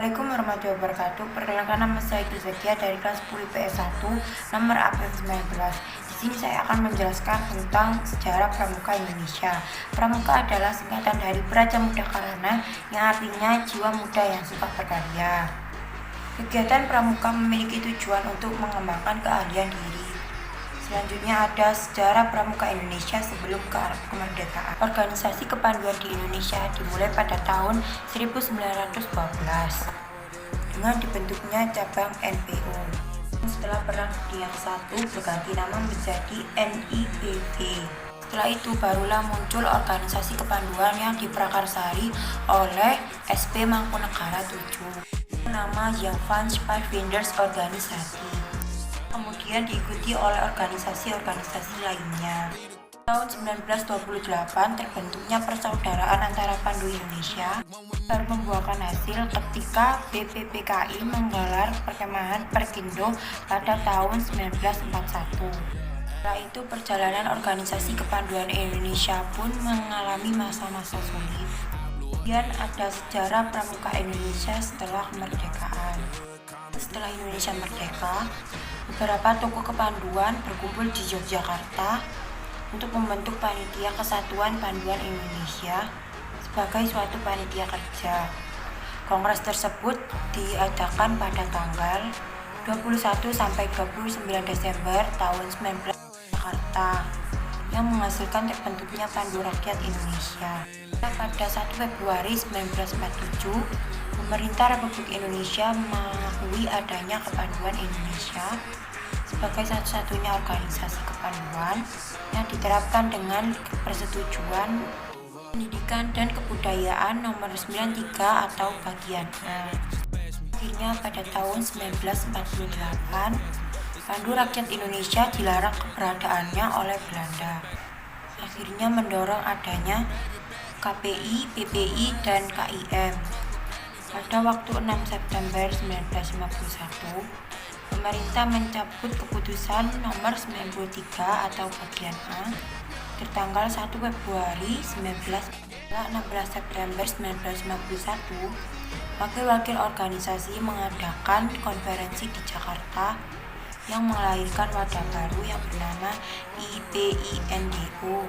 Assalamualaikum warahmatullahi wabarakatuh. Perkenalkan, nama saya Zakia dari kelas 10 IPS 1 nomor April 19. Di sini saya akan menjelaskan tentang sejarah Pramuka Indonesia. Pramuka adalah singkatan dari Praja Muda Karana yang artinya jiwa muda yang suka berkarya. Kegiatan Pramuka memiliki tujuan untuk mengembangkan keahlian diri. Selanjutnya ada sejarah Pramuka Indonesia sebelum kemerdekaan. Organisasi kepanduan di Indonesia dimulai pada tahun 1912 dengan dibentuknya cabang NPO. Setelah Perang Dunia I berganti nama menjadi NIPB. Setelah itu barulah muncul organisasi kepanduan yang diprakarsai oleh SP Mangkunegara 7. Nama Young Fans Pathfinders Organisasi. Kemudian diikuti oleh organisasi-organisasi lainnya. Tahun 1928 terbentuknya persaudaraan antara Pandu Indonesia baru membuahkan hasil ketika BPPKI menggelar perkemahan Perkindo pada tahun 1941. Setelah itu perjalanan organisasi kepanduan Indonesia pun mengalami masa-masa sulit. Kemudian ada sejarah Pramuka Indonesia setelah kemerdekaan. Setelah Indonesia merdeka, beberapa tokoh kepanduan berkumpul di Yogyakarta untuk membentuk Panitia Kesatuan Panduan Indonesia sebagai suatu panitia kerja. Kongres tersebut diadakan pada tanggal 21 sampai 29 Desember tahun 19 Jakarta yang menghasilkan terbentuknya Pandu Rakyat Indonesia. Pada 1 Februari 1947, pemerintah Republik Indonesia mengakui adanya Kepanduan Indonesia sebagai satu-satunya organisasi kepanduan yang diterapkan dengan persetujuan Pendidikan dan Kebudayaan nomor 93 atau bagian A. Akhirnya pada tahun 1948, Pandu Rakyat Indonesia dilarang keberadaannya oleh Belanda. Akhirnya mendorong adanya KPI, PPI, dan KIM. Pada waktu 6 September 1951, pemerintah mencabut keputusan nomor 93 atau bagian A tertanggal 1 Februari 16 September 1951. Wakil-wakil organisasi mengadakan konferensi di Jakarta yang melahirkan wadah baru yang bernama IPINDO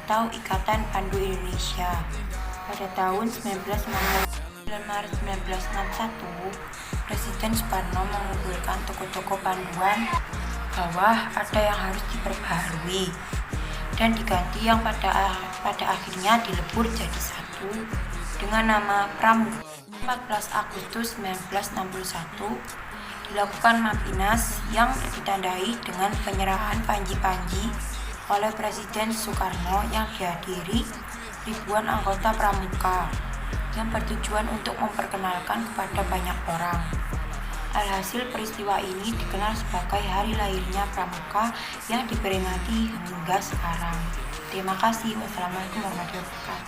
atau Ikatan Pandu Indonesia. Pada tahun 19 Maret 1961, Presiden Soekarno mengumpulkan tokoh-tokoh panduan bahwa ada yang harus diperbaharui dan diganti yang pada akhirnya dilebur jadi satu dengan nama Pramuka. 14 Agustus 1961 dilakukan Mapines yang ditandai dengan penyerahan panji-panji oleh Presiden Soekarno yang dihadiri ribuan anggota Pramuka yang bertujuan untuk memperkenalkan kepada banyak orang. Alhasil peristiwa ini dikenal sebagai hari lahirnya Pramuka yang diperingati hingga sekarang. Terima kasih. Wassalamualaikum warahmatullahi wabarakatuh.